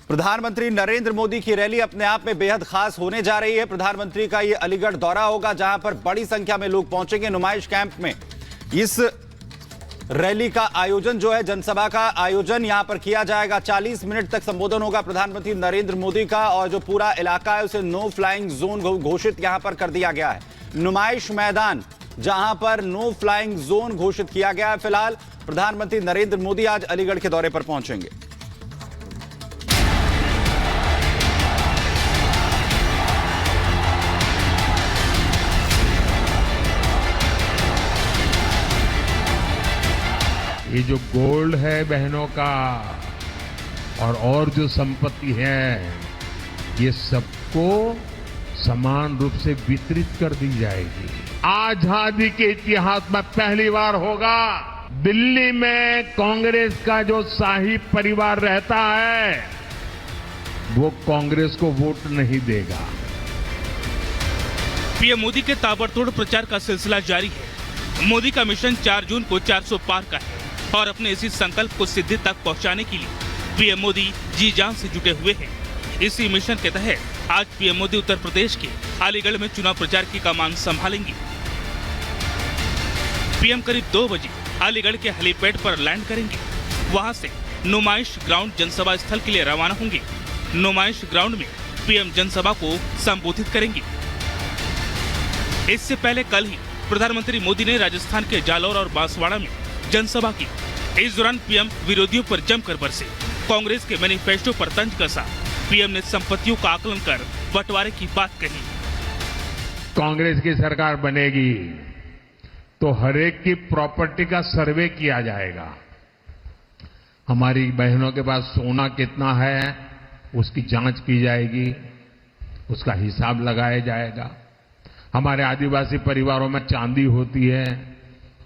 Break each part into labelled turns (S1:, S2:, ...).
S1: प्रधानमंत्री नरेंद्र मोदी की रैली अपने आप में बेहद खास होने जा रही है। प्रधानमंत्री का ये अलीगढ़ दौरा होगा, जहां पर बड़ी संख्या में लोग पहुंचेंगे नुमाइश कैंप में। इस रैली का आयोजन जो है, जनसभा का आयोजन यहां पर किया जाएगा। 40 मिनट तक संबोधन होगा प्रधानमंत्री नरेंद्र मोदी का, और जो पूरा इलाका है उसे नो फ्लाइंग जोन घोषित यहां पर कर दिया गया है। नुमाइश मैदान जहां पर नो फ्लाइंग जोन घोषित किया गया है। फिलहाल प्रधानमंत्री नरेंद्र मोदी आज अलीगढ़ के दौरे पर पहुंचेंगे।
S2: ये जो गोल्ड है बहनों का और जो संपत्ति है, ये सबको समान रूप से वितरित कर दी जाएगी। आजादी के इतिहास में पहली बार होगा दिल्ली में कांग्रेस का जो शाही परिवार रहता है वो कांग्रेस को वोट नहीं देगा।
S3: पीएम मोदी के ताबड़तोड़ प्रचार का सिलसिला जारी है। मोदी का मिशन 4 जून को 400 पार का है और अपने इसी संकल्प को सिद्धि तक पहुंचाने के लिए पीएम मोदी जी जान से जुटे हुए हैं। इसी मिशन के तहत आज पीएम मोदी उत्तर प्रदेश के अलीगढ़ में चुनाव प्रचार की कमान संभालेंगे। पीएम करीब 2 बजे अलीगढ़ के हेलीपैड पर लैंड करेंगे। वहां से नुमाइश ग्राउंड जनसभा स्थल के लिए रवाना होंगे। नुमाइश ग्राउंड में पीएम जनसभा को संबोधित करेंगे। इससे पहले कल ही प्रधानमंत्री मोदी ने राजस्थान के जालौर और बांसवाड़ा में जनसभा की। इस दौरान पीएम विरोधियों पर जमकर बरसे। कांग्रेस के मैनिफेस्टो पर तंज कसा। पीएम ने संपत्तियों का आकलन कर बंटवारे की बात कही।
S2: कांग्रेस की सरकार बनेगी तो हर एक की प्रॉपर्टी का सर्वे किया जाएगा। हमारी बहनों के पास सोना कितना है उसकी जांच की जाएगी, उसका हिसाब लगाया जाएगा। हमारे आदिवासी परिवारों में चांदी होती है,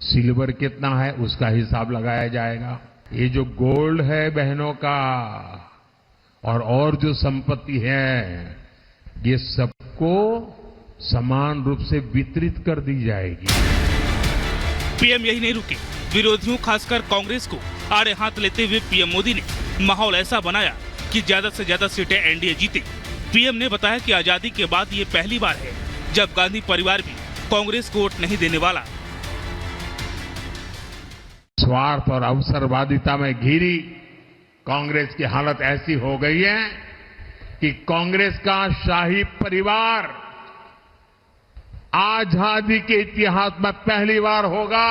S2: सिल्वर कितना है उसका हिसाब लगाया जाएगा। ये जो गोल्ड है बहनों का और जो संपत्ति है, ये सबको समान रूप से वितरित कर दी जाएगी।
S3: पीएम यही नहीं रुके। विरोधियों खासकर कांग्रेस को आड़े हाथ लेते हुए पीएम मोदी ने माहौल ऐसा बनाया कि ज्यादा से ज्यादा सीटें एनडीए जीते। पीएम ने बताया कि आजादी के बाद ये पहली बार है जब गांधी परिवार भी कांग्रेस को वोट नहीं देने वाला।
S2: स्वार्थ और अवसरवादिता में घिरी कांग्रेस की हालत ऐसी हो गई है कि कांग्रेस का शाही परिवार आजादी के इतिहास में पहली बार होगा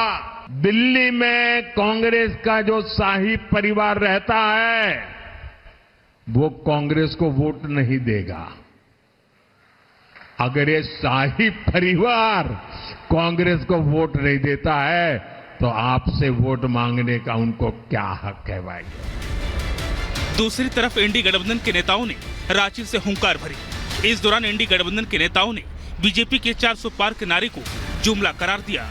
S2: दिल्ली में कांग्रेस का जो शाही परिवार रहता है वो कांग्रेस को वोट नहीं देगा। अगर ये शाही परिवार कांग्रेस को वोट नहीं देता है तो आपसे वोट मांगने का उनको क्या हक है भाई।
S3: दूसरी तरफ एनडीए गठबंधन के नेताओं ने रांची से हुंकार भरी। इस दौरान एनडीए गठबंधन के नेताओं ने बीजेपी के 400 पार के नारे को जुमला करार दिया।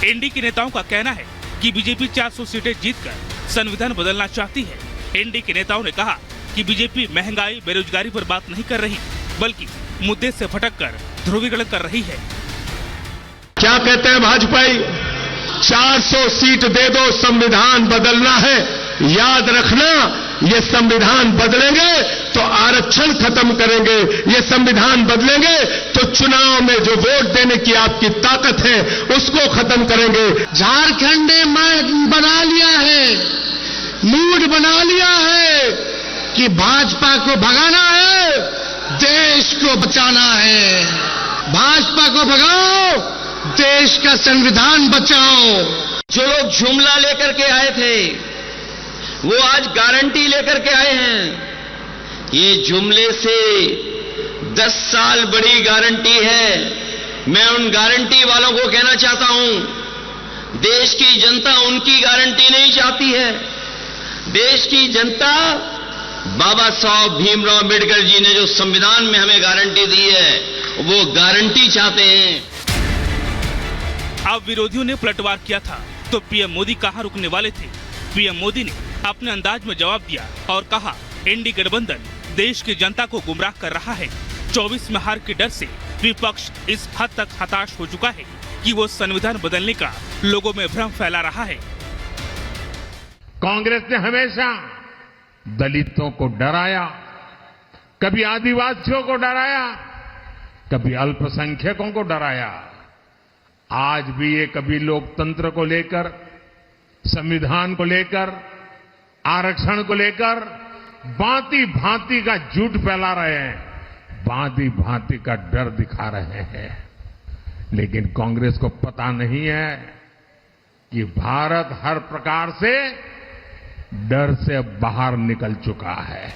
S3: एनडीए के नेताओं का कहना है कि बीजेपी 400 सीटें जीतकर संविधान बदलना चाहती है। एनडीए के नेताओं ने कहा कि बीजेपी महंगाई बेरोजगारी पर बात नहीं कर रही, बल्कि मुद्दे से भटककर ध्रुवीकरण कर रही है।
S4: क्या कहते हैं भाजपाई? 400 सीट दे दो, संविधान बदलना है। याद रखना, ये संविधान बदलेंगे तो आरक्षण खत्म करेंगे, ये संविधान बदलेंगे तो चुनाव में जो वोट देने की आपकी ताकत है उसको खत्म करेंगे।
S5: झारखंड ने बना लिया है, मूड बना लिया है कि भाजपा को भगाना है, देश को बचाना है। भाजपा को भगाओ, देश का संविधान बचाओ।
S6: जो लोग जुमला लेकर के आए थे वो आज गारंटी लेकर के आए हैं। ये जुमले से 10 साल बड़ी गारंटी है। मैं उन गारंटी वालों को कहना चाहता हूं, देश की जनता उनकी गारंटी नहीं चाहती है। देश की जनता बाबा साहब भीमराव अम्बेडकर जी ने जो संविधान में हमें गारंटी दी है वो गारंटी चाहते हैं।
S3: अब विरोधियों ने पलटवार किया था तो पीएम मोदी कहां रुकने वाले थे। पीएम मोदी ने अपने अंदाज में जवाब दिया और कहा, एनडीए गठबंधन देश की जनता को गुमराह कर रहा है। 24 में हार के डर से विपक्ष इस हद तक हताश हो चुका है कि वो संविधान बदलने का लोगों में भ्रम फैला रहा है।
S2: कांग्रेस ने हमेशा दलितों को डराया, कभी आदिवासियों को डराया, कभी अल्पसंख्यकों को डराया। आज भी ये कभी लोकतंत्र को लेकर, संविधान को लेकर, आरक्षण को लेकर भांति भांति का झूठ फैला रहे हैं, भांति भांति का डर दिखा रहे हैं। लेकिन कांग्रेस को पता नहीं है कि भारत हर प्रकार से डर से बाहर निकल चुका है।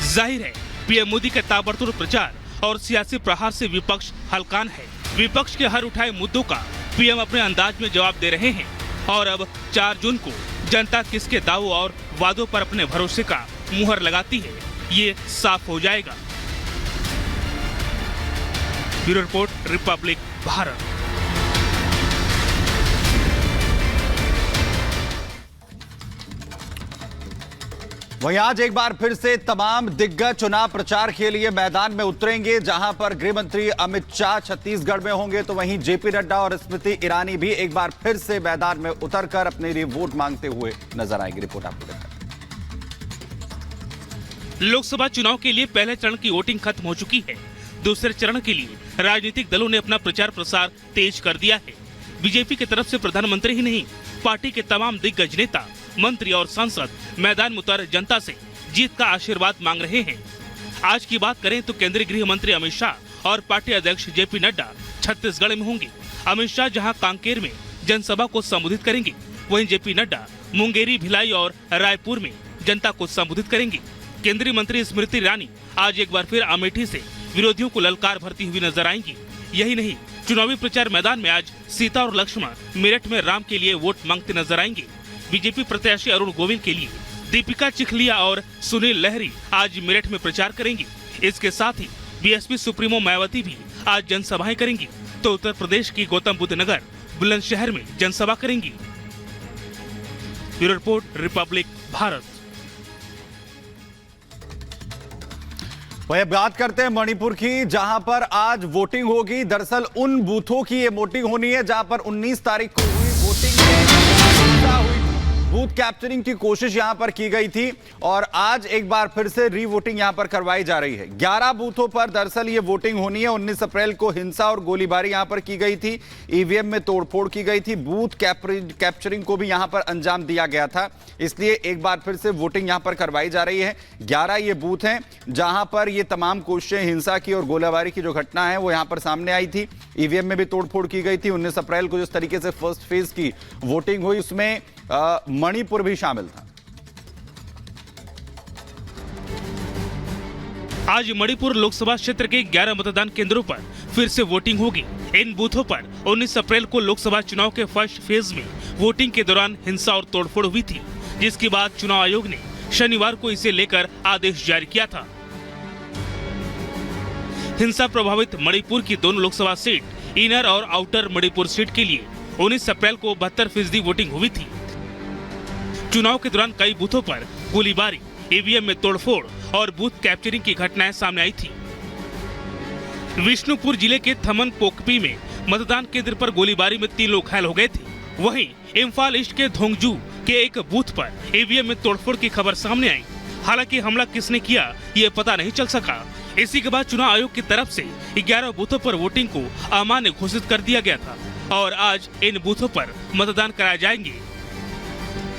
S3: जाहिर है पीएम मोदी का ताबड़तोड़ प्रचार और सियासी प्रहार से विपक्ष हलकान है। विपक्ष के हर उठाए मुद्दों का पीएम अपने अंदाज में जवाब दे रहे हैं और अब 4 जून को जनता किसके दावों और वादों पर अपने भरोसे का मुहर लगाती है, ये साफ हो जाएगा। Bureau report, Republic Bharat.
S1: वहीं आज एक बार फिर से तमाम दिग्गज चुनाव प्रचार के लिए मैदान में उतरेंगे। जहां पर गृह मंत्री अमित शाह छत्तीसगढ़ में होंगे, तो वहीं जेपी नड्डा और स्मृति ईरानी भी एक बार फिर से मैदान में उतरकर अपने लिए वोट मांगते हुए नजर आएंगे। रिपोर्ट आपको देखें।
S3: लोकसभा चुनाव के लिए पहले चरण की वोटिंग खत्म हो चुकी है। दूसरे चरण के लिए राजनीतिक दलों ने अपना प्रचार प्रसार तेज कर दिया है। बीजेपी की तरफ से प्रधानमंत्री ही नहीं, पार्टी के तमाम दिग्गज नेता, मंत्री और सांसद मैदान में उतर जनता से जीत का आशीर्वाद मांग रहे हैं। आज की बात करें तो केंद्रीय गृह मंत्री अमित शाह और पार्टी अध्यक्ष जेपी नड्डा छत्तीसगढ़ में होंगे। अमित शाह जहां कांकेर में जनसभा को संबोधित करेंगे, वहीं जेपी नड्डा मुंगेरी, भिलाई और रायपुर में जनता को संबोधित करेंगे। केंद्रीय मंत्री स्मृति ईरानी आज एक बार फिर अमेठी से विरोधियों को ललकार भरती हुई नजर आएंगी। यही नहीं, चुनावी प्रचार मैदान में आज सीता और लक्ष्मण मेरठ में राम के लिए वोट मांगते नजर आएंगे। बीजेपी प्रत्याशी अरुण गोविल के लिए दीपिका चिखलिया और सुनील लहरी आज मेरठ में प्रचार करेंगे। इसके साथ ही बीएसपी सुप्रीमो मायावती भी आज जनसभाएं करेंगी, तो उत्तर प्रदेश की गौतम बुद्ध नगर बुलंदशहर में जनसभा करेंगी। Bureau report, Republic Bharat.
S1: वही बात करते हैं मणिपुर की, जहां पर आज वोटिंग होगी। दरअसल उन बूथों की ये वोटिंग होनी है जहां पर 19 तारीख को हुई वोटिंग हुई, बूथ कैप्चरिंग की कोशिश यहां पर की गई थी और आज एक बार फिर से री वोटिंग यहां पर करवाई जा रही है। 11 बूथों पर दरअसल ये वोटिंग होनी है। 19 अप्रैल को हिंसा और गोलीबारी यहां पर की गई थी, ईवीएम में तोड़फोड़ की गई थी, बूथ कैप्चरिंग को भी यहां पर अंजाम दिया गया था। इसलिए एक बार फिर से वोटिंग यहां पर करवाई जा रही है। 11 ये बूथ हैं जहां पर ये तमाम कोशिशें हिंसा की और गोलीबारी की जो घटना है वो यहां पर सामने आई थी। ईवीएम में भी तोड़फोड़ की गई थी। 19 अप्रैल को जिस तरीके से फर्स्ट फेज की वोटिंग हुई उसमें मणिपुर भी शामिल था।
S3: आज मणिपुर लोकसभा क्षेत्र के 11 मतदान केंद्रों पर फिर से वोटिंग होगी। इन बूथों पर 19 अप्रैल को लोकसभा चुनाव के फर्स्ट फेज में वोटिंग के दौरान हिंसा और तोड़फोड़ हुई थी, जिसके बाद चुनाव आयोग ने शनिवार को इसे लेकर आदेश जारी किया था। हिंसा प्रभावित मणिपुर की दोनों लोकसभा सीट, इनर और आउटर मणिपुर सीट के लिए 19 अप्रैल को 72% वोटिंग हुई थी। चुनाव के दौरान कई बूथों पर गोलीबारी, ईवीएम में तोड़फोड़ और बूथ कैप्चरिंग की घटनाएं सामने आई थी। विष्णुपुर जिले के थमन पोकपी में मतदान केंद्र पर गोलीबारी में 3 लोग घायल हो गए थे। वहीं इम्फाल ईस्ट के धोंगजू के एक बूथ पर ईवीएम में तोड़फोड़ की खबर सामने आई। हालांकि हमला किसने किया ये पता नहीं चल सका। इसी के बाद चुनाव आयोग की तरफ से 11 बूथों पर वोटिंग को अमान्य घोषित कर दिया गया था और आज इन बूथों पर मतदान कराए जाएंगे।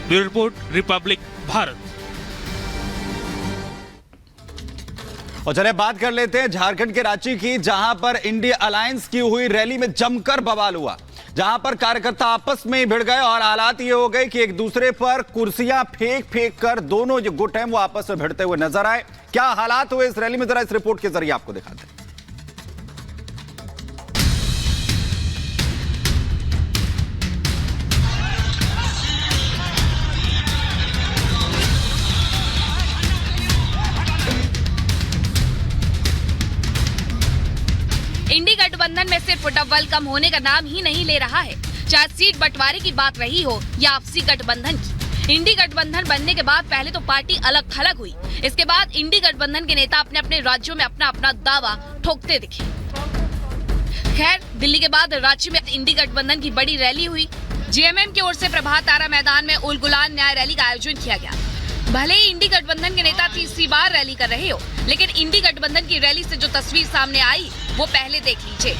S3: Bureau report, Republic Bharat.
S1: और चलिए बात कर लेते हैं झारखंड के रांची की, जहां पर इंडिया अलायंस की हुई रैली में जमकर बवाल हुआ, जहां पर कार्यकर्ता आपस में ही भिड़ गए और हालात ये हो गए कि एक दूसरे पर कुर्सियां फेंक कर दोनों जो गुट हैं वो आपस में भिड़ते हुए नजर आए। क्या हालात हुए इस रैली में, जरा इस रिपोर्ट के जरिए आपको दिखाते हैं।
S7: इंडी गठबंधन में सिर्फ फुटबॉल कम होने का नाम ही नहीं ले रहा है, चाहे सीट बंटवारे की बात रही हो या आपसी गठबंधन की। इंडी गठबंधन बनने के बाद पहले तो पार्टी अलग थलग हुई, इसके बाद इंडी गठबंधन के नेता अपने अपने राज्यों में अपना अपना दावा ठोकते दिखे। खैर, दिल्ली के बाद रांची में इंडी गठबंधन की बड़ी रैली हुई। जेएमएम की ओर से प्रभात तारा मैदान में उल गुलान न्याय रैली का आयोजन किया गया। भले ही इंडी गठबंधन के नेता तीसरी बार रैली कर रहे हो, लेकिन इंडी गठबंधन की रैली से जो तस्वीर सामने आई वो पहले देख लीजिए।